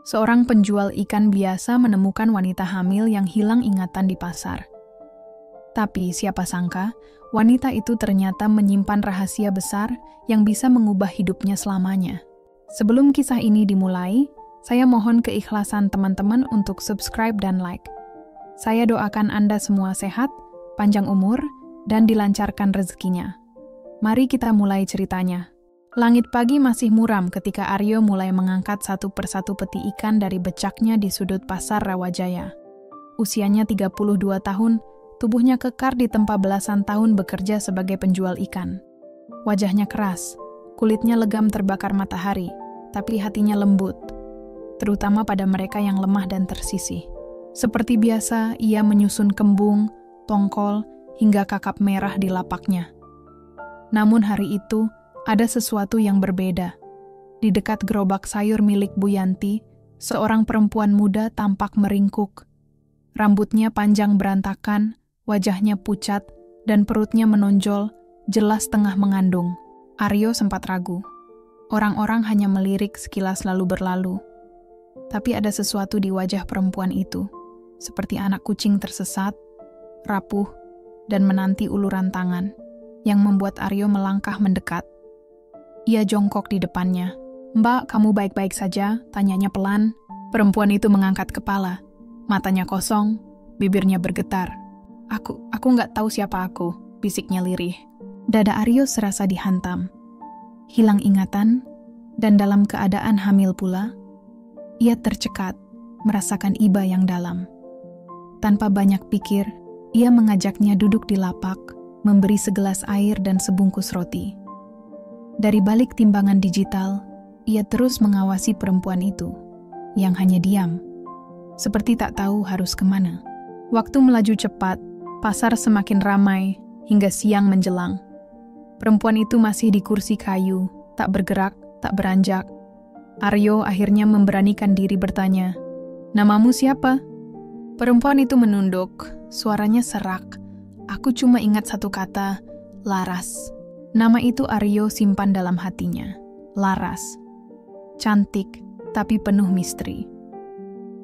Seorang penjual ikan biasa menemukan wanita hamil yang hilang ingatan di pasar. Tapi siapa sangka, wanita itu ternyata menyimpan rahasia besar yang bisa mengubah hidupnya selamanya. Sebelum kisah ini dimulai, saya mohon keikhlasan teman-teman untuk subscribe dan like. Saya doakan Anda semua sehat, panjang umur, dan dilancarkan rezekinya. Mari kita mulai ceritanya. Langit pagi masih muram ketika Aryo mulai mengangkat satu persatu peti ikan dari becaknya di sudut pasar Rawajaya. Usianya 32 tahun, tubuhnya kekar ditempa belasan tahun bekerja sebagai penjual ikan. Wajahnya keras, kulitnya legam terbakar matahari, tapi hatinya lembut, terutama pada mereka yang lemah dan tersisih. Seperti biasa, ia menyusun kembung, tongkol, hingga kakap merah di lapaknya. Namun hari itu, ada sesuatu yang berbeda. Di dekat gerobak sayur milik Bu Yanti, seorang perempuan muda tampak meringkuk. Rambutnya panjang berantakan, wajahnya pucat, dan perutnya menonjol, jelas tengah mengandung. Aryo sempat ragu. Orang-orang hanya melirik sekilas lalu berlalu. Tapi ada sesuatu di wajah perempuan itu, seperti anak kucing tersesat, rapuh, dan menanti uluran tangan, yang membuat Aryo melangkah mendekat. Ia jongkok di depannya. "Mbak, kamu baik-baik saja?" tanyanya pelan. Perempuan itu mengangkat kepala. Matanya kosong, bibirnya bergetar. Aku nggak tahu siapa aku," bisiknya lirih. Dada Aryo serasa dihantam. Hilang ingatan, dan dalam keadaan hamil pula, ia tercekat, merasakan iba yang dalam. Tanpa banyak pikir, ia mengajaknya duduk di lapak, memberi segelas air dan sebungkus roti. Dari balik timbangan digital, ia terus mengawasi perempuan itu, yang hanya diam, seperti tak tahu harus kemana. Waktu melaju cepat, pasar semakin ramai, hingga siang menjelang. Perempuan itu masih di kursi kayu, tak bergerak, tak beranjak. Aryo akhirnya memberanikan diri bertanya, "Namamu siapa?" Perempuan itu menunduk, suaranya serak. "Aku cuma ingat satu kata, Laras." Nama itu Aryo simpan dalam hatinya, Laras. Cantik, tapi penuh misteri.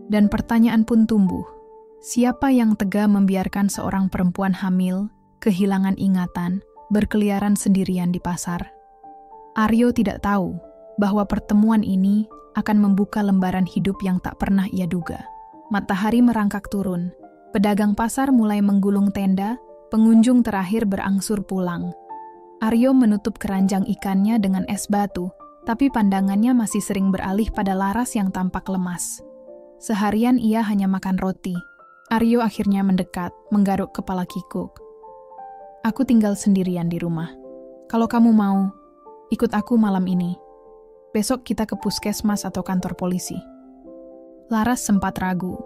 Dan pertanyaan pun tumbuh. Siapa yang tega membiarkan seorang perempuan hamil, kehilangan ingatan, berkeliaran sendirian di pasar? Aryo tidak tahu bahwa pertemuan ini akan membuka lembaran hidup yang tak pernah ia duga. Matahari merangkak turun, pedagang pasar mulai menggulung tenda, pengunjung terakhir berangsur pulang. Aryo menutup keranjang ikannya dengan es batu, tapi pandangannya masih sering beralih pada Laras yang tampak lemas. Seharian ia hanya makan roti. Aryo akhirnya mendekat, menggaruk kepala kikuk. "Aku tinggal sendirian di rumah. Kalau kamu mau, ikut aku malam ini. Besok kita ke puskesmas atau kantor polisi." Laras sempat ragu,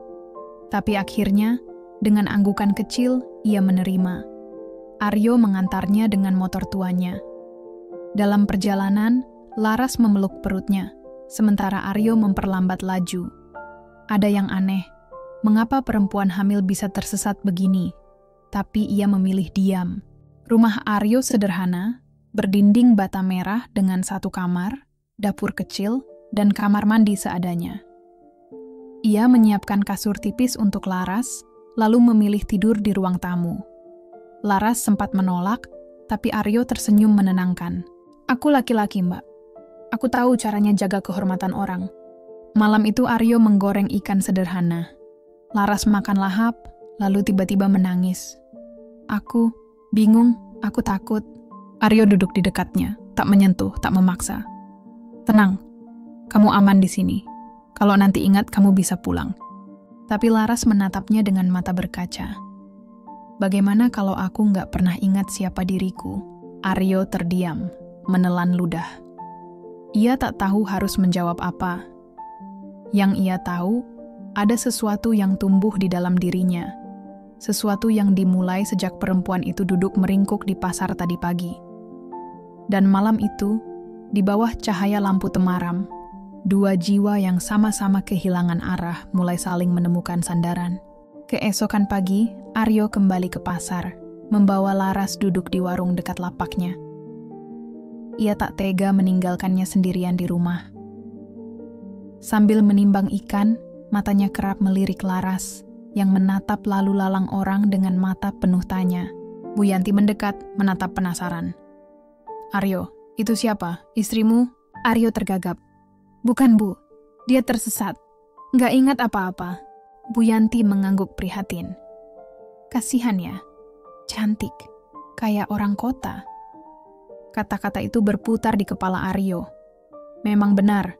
tapi akhirnya, dengan anggukan kecil, ia menerima. Aryo mengantarnya dengan motor tuanya. Dalam perjalanan, Laras memeluk perutnya, sementara Aryo memperlambat laju. Ada yang aneh, mengapa perempuan hamil bisa tersesat begini? Tapi ia memilih diam. Rumah Aryo sederhana, berdinding bata merah dengan satu kamar, dapur kecil, dan kamar mandi seadanya. Ia menyiapkan kasur tipis untuk Laras, lalu memilih tidur di ruang tamu. Laras sempat menolak, tapi Aryo tersenyum menenangkan. "Aku laki-laki, Mbak. Aku tahu caranya jaga kehormatan orang." Malam itu Aryo menggoreng ikan sederhana. Laras makan lahap, lalu tiba-tiba menangis. Aku bingung, aku takut." Aryo duduk di dekatnya, tak menyentuh, tak memaksa. "Tenang, kamu aman di sini. Kalau nanti ingat, kamu bisa pulang." Tapi Laras menatapnya dengan mata berkaca. "Bagaimana kalau aku nggak pernah ingat siapa diriku?" Aryo terdiam, menelan ludah. Ia tak tahu harus menjawab apa. Yang ia tahu, ada sesuatu yang tumbuh di dalam dirinya. Sesuatu yang dimulai sejak perempuan itu duduk meringkuk di pasar tadi pagi. Dan malam itu, di bawah cahaya lampu temaram, dua jiwa yang sama-sama kehilangan arah mulai saling menemukan sandaran. Keesokan pagi, Aryo kembali ke pasar, membawa Laras duduk di warung dekat lapaknya. Ia tak tega meninggalkannya sendirian di rumah. Sambil menimbang ikan, matanya kerap melirik Laras yang menatap lalu lalang orang dengan mata penuh tanya. Bu Yanti mendekat, menatap penasaran. "Aryo, itu siapa? Istrimu?" Aryo tergagap. "Bukan, Bu. Dia tersesat. Nggak ingat apa-apa." Bu Yanti mengangguk prihatin. "Kasihan ya. Cantik. Kayak orang kota." Kata-kata itu berputar di kepala Aryo. Memang benar.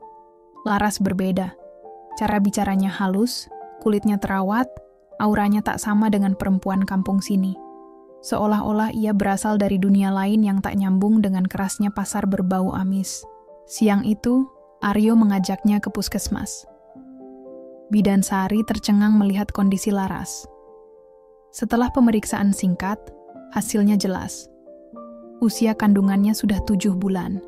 Laras berbeda. Cara bicaranya halus, kulitnya terawat, auranya tak sama dengan perempuan kampung sini. Seolah-olah ia berasal dari dunia lain yang tak nyambung dengan kerasnya pasar berbau amis. Siang itu, Aryo mengajaknya ke puskesmas. Bidan Sari tercengang melihat kondisi Laras. Setelah pemeriksaan singkat, hasilnya jelas. Usia kandungannya sudah 7 bulan.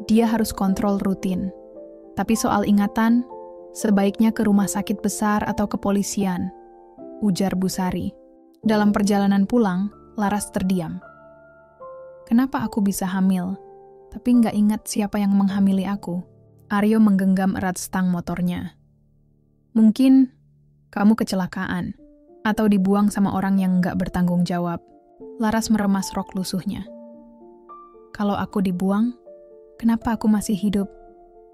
Dia harus kontrol rutin. Tapi soal ingatan, sebaiknya ke rumah sakit besar atau kepolisian, ujar Bu Sari. Dalam perjalanan pulang, Laras terdiam. "Kenapa aku bisa hamil, tapi nggak ingat siapa yang menghamili aku?" Aryo menggenggam erat stang motornya. "Mungkin kamu kecelakaan, atau dibuang sama orang yang nggak bertanggung jawab." Laras meremas rok lusuhnya. "Kalau aku dibuang, kenapa aku masih hidup?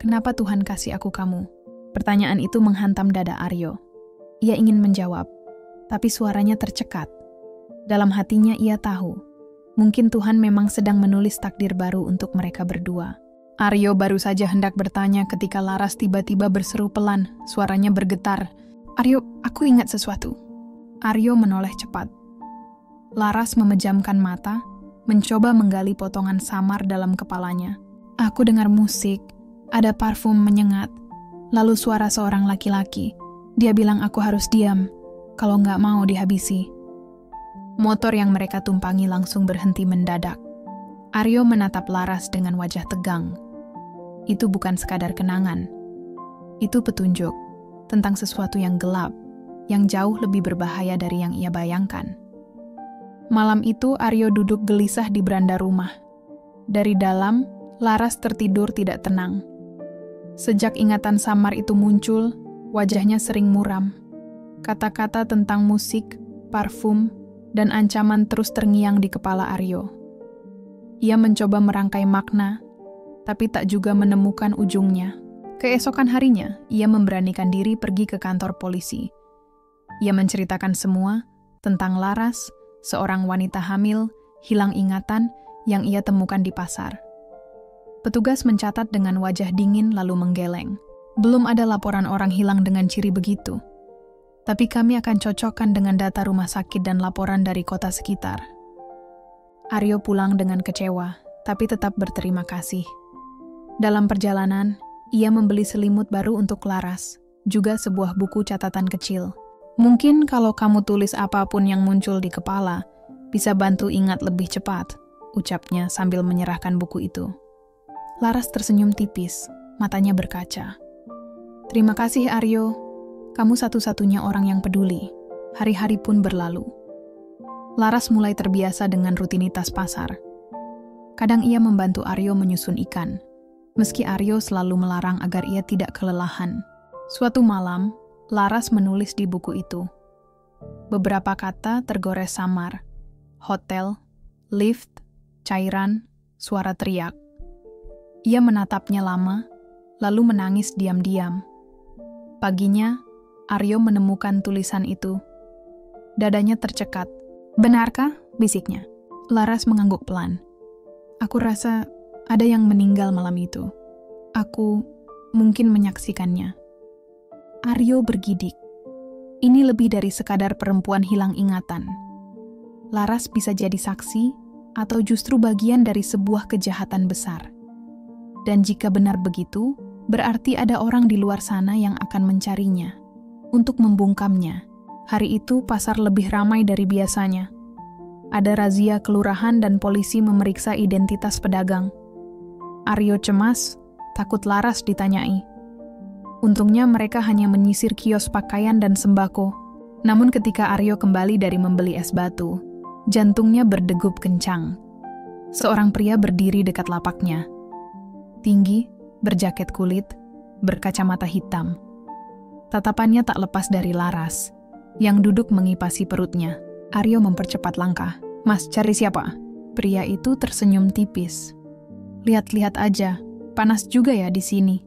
Kenapa Tuhan kasih aku kamu?" Pertanyaan itu menghantam dada Aryo. Ia ingin menjawab, tapi suaranya tercekat. Dalam hatinya ia tahu, mungkin Tuhan memang sedang menulis takdir baru untuk mereka berdua. Aryo baru saja hendak bertanya ketika Laras tiba-tiba berseru pelan, suaranya bergetar. "Aryo, aku ingat sesuatu." Aryo menoleh cepat. Laras memejamkan mata, mencoba menggali potongan samar dalam kepalanya. "Aku dengar musik, ada parfum menyengat, lalu suara seorang laki-laki. Dia bilang aku harus diam, kalau nggak mau dihabisi." Motor yang mereka tumpangi langsung berhenti mendadak. Aryo menatap Laras dengan wajah tegang. Itu bukan sekadar kenangan. Itu petunjuk tentang sesuatu yang gelap, yang jauh lebih berbahaya dari yang ia bayangkan. Malam itu Aryo duduk gelisah di beranda rumah. Dari dalam, Laras tertidur tidak tenang. Sejak ingatan samar itu muncul, wajahnya sering muram. Kata-kata tentang musik, parfum, dan ancaman terus terngiang di kepala Aryo. Ia mencoba merangkai makna, tapi tak juga menemukan ujungnya. Keesokan harinya, ia memberanikan diri pergi ke kantor polisi. Ia menceritakan semua tentang Laras, seorang wanita hamil, hilang ingatan yang ia temukan di pasar. Petugas mencatat dengan wajah dingin lalu menggeleng. "Belum ada laporan orang hilang dengan ciri begitu. Tapi kami akan cocokkan dengan data rumah sakit dan laporan dari kota sekitar." Aryo pulang dengan kecewa, tapi tetap berterima kasih. Dalam perjalanan, ia membeli selimut baru untuk Laras, juga sebuah buku catatan kecil. "Mungkin kalau kamu tulis apapun yang muncul di kepala, bisa bantu ingat lebih cepat," ucapnya sambil menyerahkan buku itu. Laras tersenyum tipis, matanya berkaca. "Terima kasih Aryo, kamu satu-satunya orang yang peduli." Hari-hari pun berlalu. Laras mulai terbiasa dengan rutinitas pasar. Kadang ia membantu Aryo menyusun ikan, meski Aryo selalu melarang agar ia tidak kelelahan. Suatu malam, Laras menulis di buku itu. Beberapa kata tergores samar. Hotel, lift, cairan, suara teriak. Ia menatapnya lama, lalu menangis diam-diam. Paginya, Aryo menemukan tulisan itu. Dadanya tercekat. "Benarkah?" bisiknya. Laras mengangguk pelan. "Aku rasa ada yang meninggal malam itu. Aku mungkin menyaksikannya." Aryo bergidik. Ini lebih dari sekadar perempuan hilang ingatan. Laras bisa jadi saksi atau justru bagian dari sebuah kejahatan besar. Dan jika benar begitu, berarti ada orang di luar sana yang akan mencarinya untuk membungkamnya. Hari itu pasar lebih ramai dari biasanya. Ada razia kelurahan dan polisi memeriksa identitas pedagang. Aryo cemas, takut Laras ditanyai. Untungnya mereka hanya menyisir kios pakaian dan sembako. Namun ketika Aryo kembali dari membeli es batu, jantungnya berdegup kencang. Seorang pria berdiri dekat lapaknya. Tinggi, berjaket kulit, berkacamata hitam. Tatapannya tak lepas dari Laras, yang duduk mengipasi perutnya. Aryo mempercepat langkah. "Mas, cari siapa?" Pria itu tersenyum tipis. "Lihat-lihat aja, panas juga ya di sini."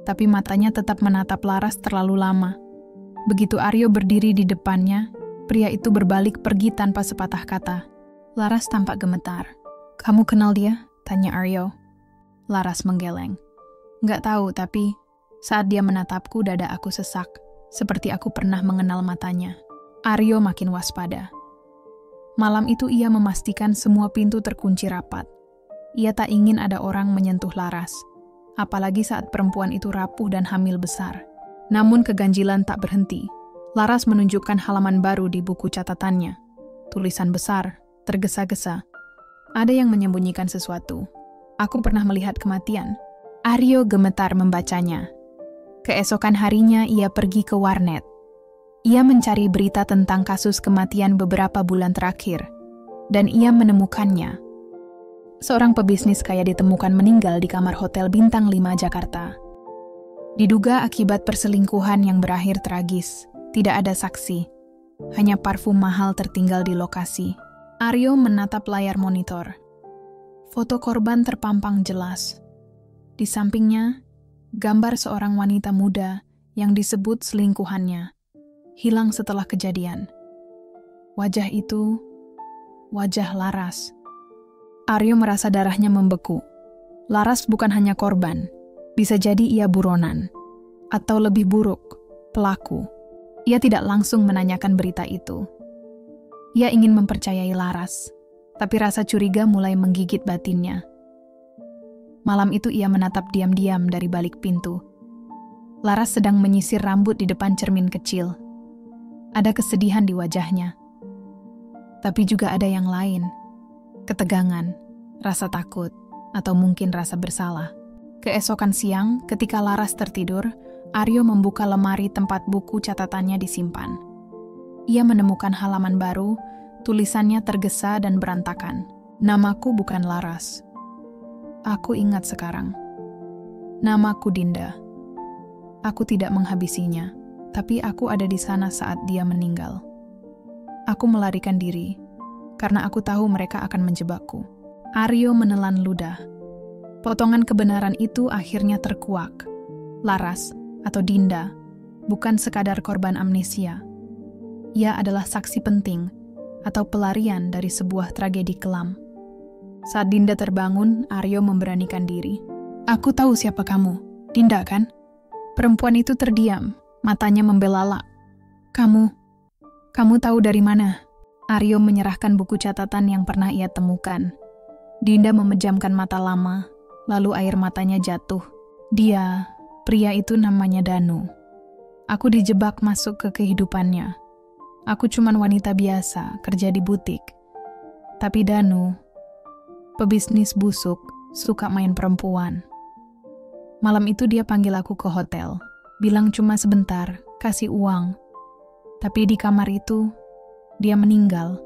Tapi matanya tetap menatap Laras terlalu lama. Begitu Aryo berdiri di depannya, pria itu berbalik pergi tanpa sepatah kata. Laras tampak gemetar. "Kamu kenal dia?" tanya Aryo. Laras menggeleng. "Nggak tahu, tapi saat dia menatapku dada aku sesak, seperti aku pernah mengenal matanya." Aryo makin waspada. Malam itu ia memastikan semua pintu terkunci rapat. Ia tak ingin ada orang menyentuh Laras, apalagi saat perempuan itu rapuh dan hamil besar. Namun keganjilan tak berhenti. Laras menunjukkan halaman baru di buku catatannya. Tulisan besar, tergesa-gesa. Ada yang menyembunyikan sesuatu. "Aku pernah melihat kematian." Aryo gemetar membacanya. Keesokan harinya ia pergi ke warnet. Ia mencari berita tentang kasus kematian beberapa bulan terakhir, dan ia menemukannya. Seorang pebisnis kaya ditemukan meninggal di kamar hotel Bintang 5 Jakarta. Diduga akibat perselingkuhan yang berakhir tragis. Tidak ada saksi, hanya parfum mahal tertinggal di lokasi. Aryo menatap layar monitor. Foto korban terpampang jelas. Di sampingnya, gambar seorang wanita muda yang disebut selingkuhannya, hilang setelah kejadian. Wajah itu, wajah Laras. Aryo merasa darahnya membeku. Laras bukan hanya korban, bisa jadi ia buronan. Atau lebih buruk, pelaku. Ia tidak langsung menanyakan berita itu. Ia ingin mempercayai Laras, tapi rasa curiga mulai menggigit batinnya. Malam itu ia menatap diam-diam dari balik pintu. Laras sedang menyisir rambut di depan cermin kecil. Ada kesedihan di wajahnya. Tapi juga ada yang lain. Ketegangan, rasa takut, atau mungkin rasa bersalah. Keesokan siang, ketika Laras tertidur, Aryo membuka lemari tempat buku catatannya disimpan. Ia menemukan halaman baru, tulisannya tergesa dan berantakan. "Namaku bukan Laras. Aku ingat sekarang. Namaku Dinda. Aku tidak menghabisinya, tapi aku ada di sana saat dia meninggal. Aku melarikan diri, karena aku tahu mereka akan menjebakku." Aryo menelan ludah. Potongan kebenaran itu akhirnya terkuak. Laras, atau Dinda, bukan sekadar korban amnesia. Ia adalah saksi penting, atau pelarian dari sebuah tragedi kelam. Saat Dinda terbangun, Aryo memberanikan diri. "Aku tahu siapa kamu, Dinda kan?" Perempuan itu terdiam, matanya membelalak. Kamu tahu dari mana?" Aryo menyerahkan buku catatan yang pernah ia temukan. Dinda memejamkan mata lama, lalu air matanya jatuh. Pria itu namanya Danu. Aku dijebak masuk ke kehidupannya. Aku cuman wanita biasa, kerja di butik. Tapi Danu, pebisnis busuk, suka main perempuan. Malam itu dia panggil aku ke hotel. Bilang cuma sebentar, kasih uang. Tapi di kamar itu, dia meninggal.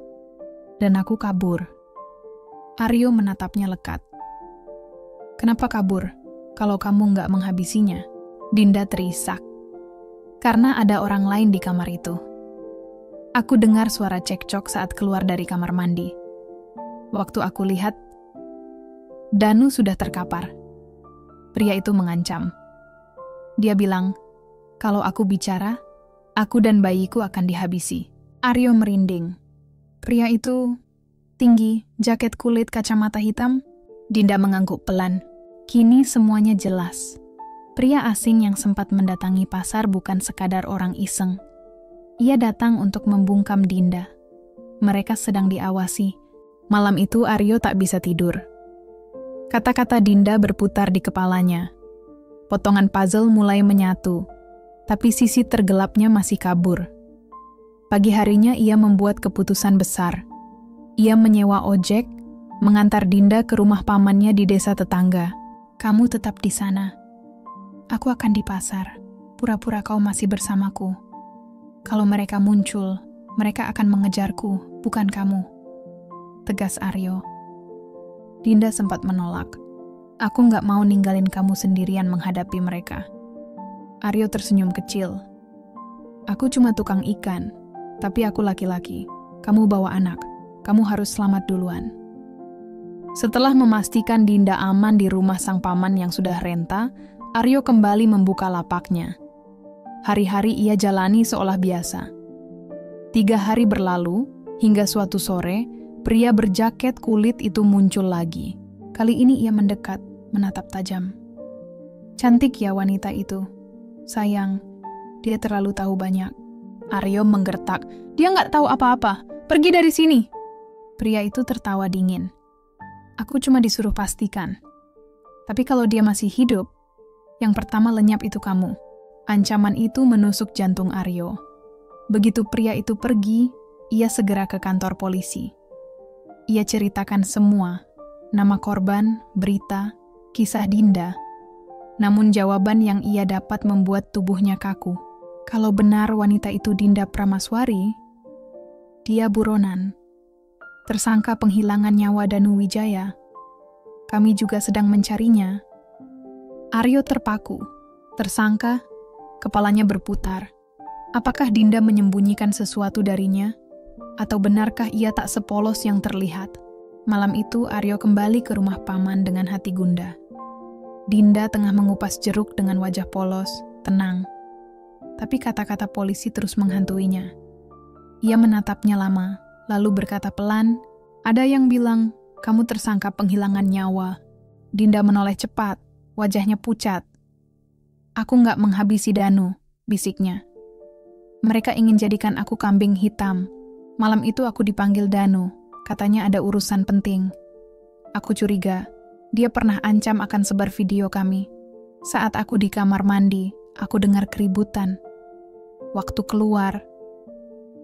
Dan aku kabur. Aryo menatapnya lekat. "Kenapa kabur, kalau kamu nggak menghabisinya?" Dinda terisak. "Karena ada orang lain di kamar itu." Aku dengar suara cekcok saat keluar dari kamar mandi. Waktu aku lihat, Danu sudah terkapar. Pria itu mengancam. Dia bilang, "Kalau aku bicara, aku dan bayiku akan dihabisi." Aryo merinding. Pria itu tinggi, jaket kulit, kacamata hitam. Dinda mengangguk pelan. Kini semuanya jelas. Pria asing yang sempat mendatangi pasar bukan sekadar orang iseng. Ia datang untuk membungkam Dinda. Mereka sedang diawasi. Malam itu Aryo tak bisa tidur. Kata-kata Dinda berputar di kepalanya. Potongan puzzle mulai menyatu, tapi sisi tergelapnya masih kabur. Pagi harinya ia membuat keputusan besar. Ia menyewa ojek, mengantar Dinda ke rumah pamannya di desa tetangga. "Kamu tetap di sana. Aku akan di pasar. Pura-pura kau masih bersamaku. Kalau mereka muncul, mereka akan mengejarku, bukan kamu," tegas Aryo. Dinda sempat menolak. "Aku nggak mau ninggalin kamu sendirian menghadapi mereka." Aryo tersenyum kecil. Aku cuma tukang ikan, tapi aku laki-laki. Kamu bawa anak, kamu harus selamat duluan. Setelah memastikan Dinda aman di rumah sang paman yang sudah renta, Aryo kembali membuka lapaknya. Hari-hari ia jalani seolah biasa. 3 hari berlalu, hingga suatu sore, pria berjaket kulit itu muncul lagi. Kali ini ia mendekat, menatap tajam. Cantik ya wanita itu. Sayang, dia terlalu tahu banyak. Aryo menggertak. Dia nggak tahu apa-apa. Pergi dari sini. Pria itu tertawa dingin. Aku cuma disuruh pastikan. Tapi kalau dia masih hidup, yang pertama lenyap itu kamu. Ancaman itu menusuk jantung Aryo. Begitu pria itu pergi, ia segera ke kantor polisi. Ia ceritakan semua. Nama korban, berita, kisah Dinda. Namun jawaban yang ia dapat membuat tubuhnya kaku. Kalau benar wanita itu Dinda Pramaswari, dia buronan. Tersangka penghilangan nyawa Danu Wijaya. Kami juga sedang mencarinya. Aryo terpaku. Tersangka, kepalanya berputar. Apakah Dinda menyembunyikan sesuatu darinya? Atau benarkah ia tak sepolos yang terlihat? Malam itu Aryo kembali ke rumah paman dengan hati gundah. Dinda tengah mengupas jeruk dengan wajah polos, tenang. Tapi kata-kata polisi terus menghantuinya. Ia menatapnya lama, lalu berkata pelan, ada yang bilang, kamu tersangka penghilangan nyawa. Dinda menoleh cepat, wajahnya pucat. Aku nggak menghabisi Danu, bisiknya. Mereka ingin jadikan aku kambing hitam. Malam itu aku dipanggil Danu, katanya ada urusan penting. Aku curiga, dia pernah ancam akan sebar video kami. Saat aku di kamar mandi, aku dengar keributan. Waktu keluar,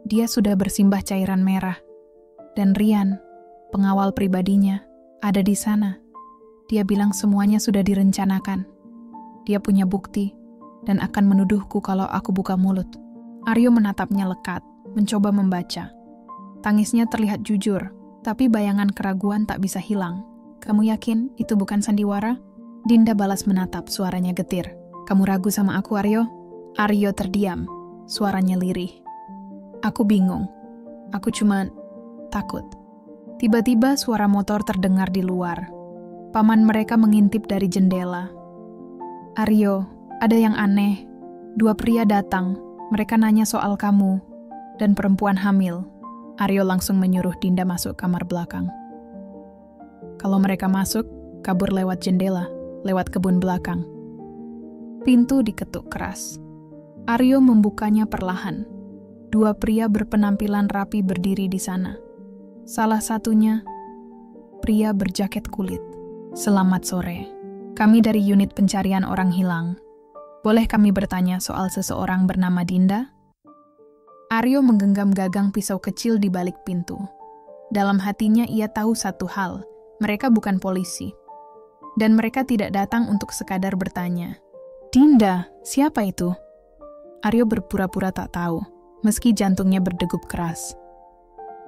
dia sudah bersimbah cairan merah. Dan Rian, pengawal pribadinya, ada di sana. Dia bilang semuanya sudah direncanakan. Dia punya bukti dan akan menuduhku kalau aku buka mulut. Aryo menatapnya lekat, mencoba membaca. Tangisnya terlihat jujur, tapi bayangan keraguan tak bisa hilang. Kamu yakin itu bukan sandiwara? Dinda balas menatap, suaranya getir. Kamu ragu sama aku, Aryo? Aryo terdiam, suaranya lirih. Aku bingung. Aku cuma takut. Tiba-tiba suara motor terdengar di luar. Paman mereka mengintip dari jendela. Aryo, ada yang aneh. 2 pria datang. Mereka nanya soal kamu dan perempuan hamil. Aryo langsung menyuruh Dinda masuk kamar belakang. Kalau mereka masuk, kabur lewat jendela, lewat kebun belakang. Pintu diketuk keras. Aryo membukanya perlahan. 2 pria berpenampilan rapi berdiri di sana. Salah satunya, pria berjaket kulit. Selamat sore. Kami dari unit pencarian orang hilang. Boleh kami bertanya soal seseorang bernama Dinda? Aryo menggenggam gagang pisau kecil di balik pintu. Dalam hatinya ia tahu satu hal, mereka bukan polisi. Dan mereka tidak datang untuk sekadar bertanya. Dinda, siapa itu? Aryo berpura-pura tak tahu, meski jantungnya berdegup keras.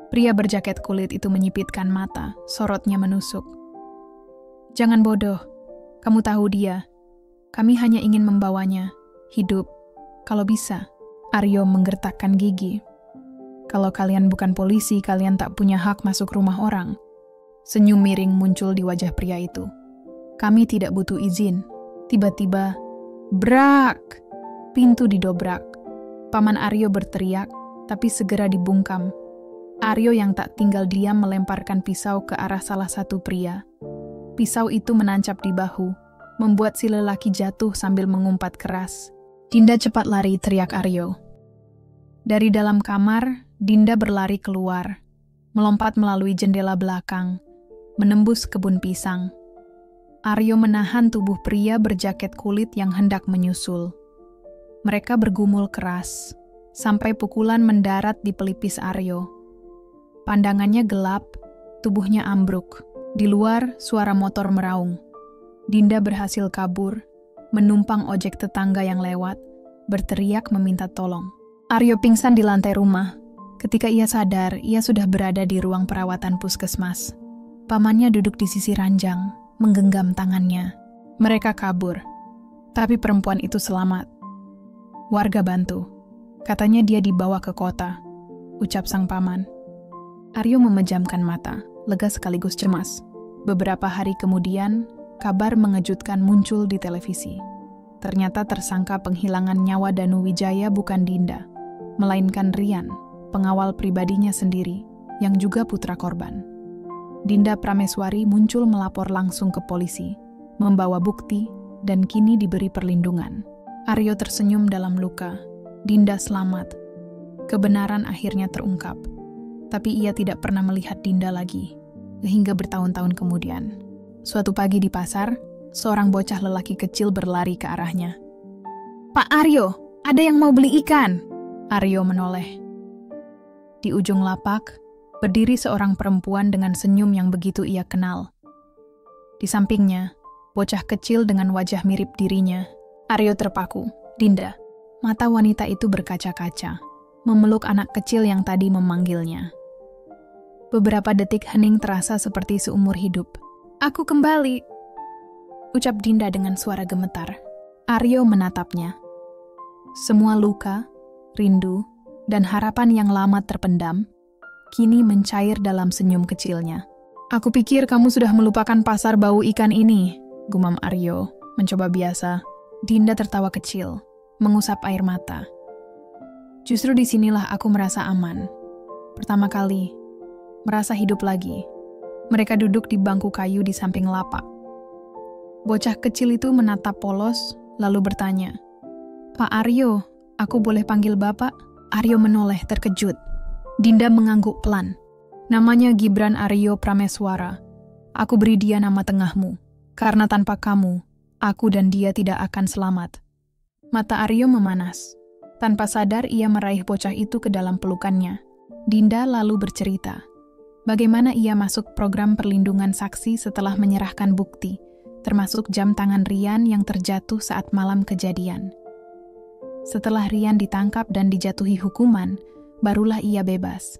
Pria berjaket kulit itu menyipitkan mata, sorotnya menusuk. Jangan bodoh, kamu tahu dia. Kami hanya ingin membawanya, hidup, kalau bisa. Aryo menggertakkan gigi. Kalau kalian bukan polisi, kalian tak punya hak masuk rumah orang. Senyum miring muncul di wajah pria itu. Kami tidak butuh izin. Tiba-tiba, brak! Pintu didobrak. Paman Aryo berteriak, tapi segera dibungkam. Aryo yang tak tinggal diam melemparkan pisau ke arah salah satu pria. Pisau itu menancap di bahu, membuat si lelaki jatuh sambil mengumpat keras. Dinda cepat lari, teriak Aryo. Dari dalam kamar, Dinda berlari keluar, melompat melalui jendela belakang, menembus kebun pisang. Aryo menahan tubuh pria berjaket kulit yang hendak menyusul. Mereka bergumul keras, sampai pukulan mendarat di pelipis Aryo. Pandangannya gelap, tubuhnya ambruk. Di luar, suara motor meraung. Dinda berhasil kabur, menumpang ojek tetangga yang lewat, berteriak meminta tolong. Aryo pingsan di lantai rumah. Ketika ia sadar, ia sudah berada di ruang perawatan puskesmas. Pamannya duduk di sisi ranjang, menggenggam tangannya. Mereka kabur, tapi perempuan itu selamat. Warga bantu. Katanya dia dibawa ke kota, ucap sang paman. Aryo memejamkan mata, lega sekaligus cemas. Beberapa hari kemudian, kabar mengejutkan muncul di televisi. Ternyata tersangka penghilangan nyawa Danu Wijaya bukan Dinda, melainkan Rian, pengawal pribadinya sendiri, yang juga putra korban. Dinda Prameswari muncul melapor langsung ke polisi, membawa bukti, dan kini diberi perlindungan. Aryo tersenyum dalam luka. Dinda selamat. Kebenaran akhirnya terungkap. Tapi ia tidak pernah melihat Dinda lagi. Hingga bertahun-tahun kemudian. Suatu pagi di pasar, seorang bocah lelaki kecil berlari ke arahnya. "Pak Aryo, ada yang mau beli ikan!" Aryo menoleh. Di ujung lapak, berdiri seorang perempuan dengan senyum yang begitu ia kenal. Di sampingnya, bocah kecil dengan wajah mirip dirinya. Aryo terpaku. Dinda. Mata wanita itu berkaca-kaca, memeluk anak kecil yang tadi memanggilnya. Beberapa detik hening terasa seperti seumur hidup. "Aku kembali," ucap Dinda dengan suara gemetar. Aryo menatapnya. Semua luka, rindu, dan harapan yang lama terpendam, kini mencair dalam senyum kecilnya. "Aku pikir kamu sudah melupakan pasar bau ikan ini," gumam Aryo, mencoba biasa. Dinda tertawa kecil, mengusap air mata. "Justru disinilah aku merasa aman. Pertama kali, merasa hidup lagi." Mereka duduk di bangku kayu di samping lapak. Bocah kecil itu menatap polos, lalu bertanya, "Pak Aryo, aku boleh panggil Bapak?" Aryo menoleh terkejut. Dinda mengangguk pelan. "Namanya Gibran Aryo Prameswara. Aku beri dia nama tengahmu, karena tanpa kamu, aku dan dia tidak akan selamat." Mata Aryo memanas. Tanpa sadar ia meraih bocah itu ke dalam pelukannya. Dinda lalu bercerita bagaimana ia masuk program perlindungan saksi setelah menyerahkan bukti, termasuk jam tangan Rian yang terjatuh saat malam kejadian. Setelah Rian ditangkap dan dijatuhi hukuman, barulah ia bebas.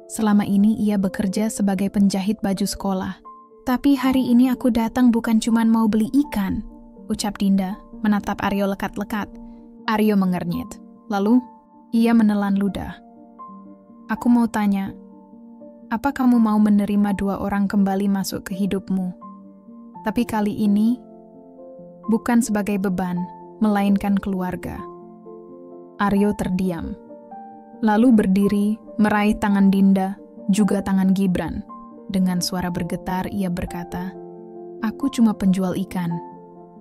Selama ini ia bekerja sebagai penjahit baju sekolah. "Tapi hari ini aku datang bukan cuma mau beli ikan," ucap Dinda, menatap Aryo lekat-lekat. Aryo mengernyit. Lalu, ia menelan ludah. "Aku mau tanya, apa kamu mau menerima 2 orang kembali masuk ke hidupmu? Tapi kali ini, bukan sebagai beban, melainkan keluarga." Aryo terdiam. Lalu berdiri, meraih tangan Dinda, juga tangan Gibran. Dengan suara bergetar, ia berkata, "Aku cuma penjual ikan.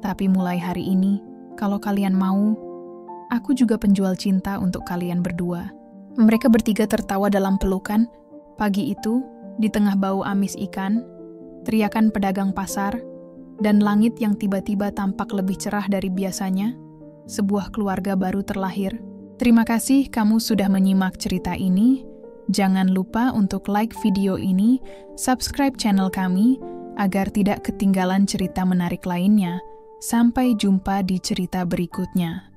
Tapi mulai hari ini, kalau kalian mau, aku juga penjual cinta untuk kalian berdua." Mereka bertiga tertawa dalam pelukan. Pagi itu, di tengah bau amis ikan, teriakan pedagang pasar, dan langit yang tiba-tiba tampak lebih cerah dari biasanya, sebuah keluarga baru terlahir. Terima kasih kamu sudah menyimak cerita ini. Jangan lupa untuk like video ini, subscribe channel kami, agar tidak ketinggalan cerita menarik lainnya. Sampai jumpa di cerita berikutnya.